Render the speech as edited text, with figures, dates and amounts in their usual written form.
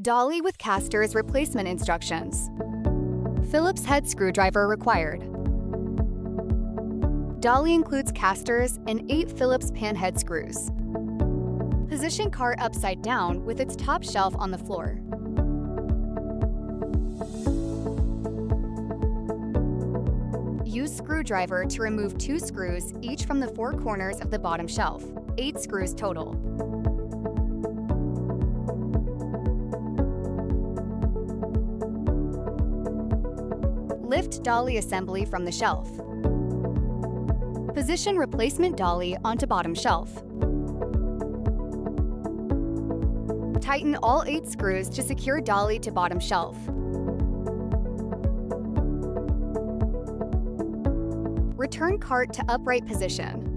Dolly with casters replacement instructions. Phillips head screwdriver required. Dolly includes casters and 8 Phillips pan head screws. Position cart upside down with its top shelf on the floor. Use screwdriver to remove 2 screws, each from the 4 corners of the bottom shelf. 8 screws total. Lift dolly assembly from the shelf. Position replacement dolly onto bottom shelf. Tighten all 8 screws to secure dolly to bottom shelf. Return cart to upright position.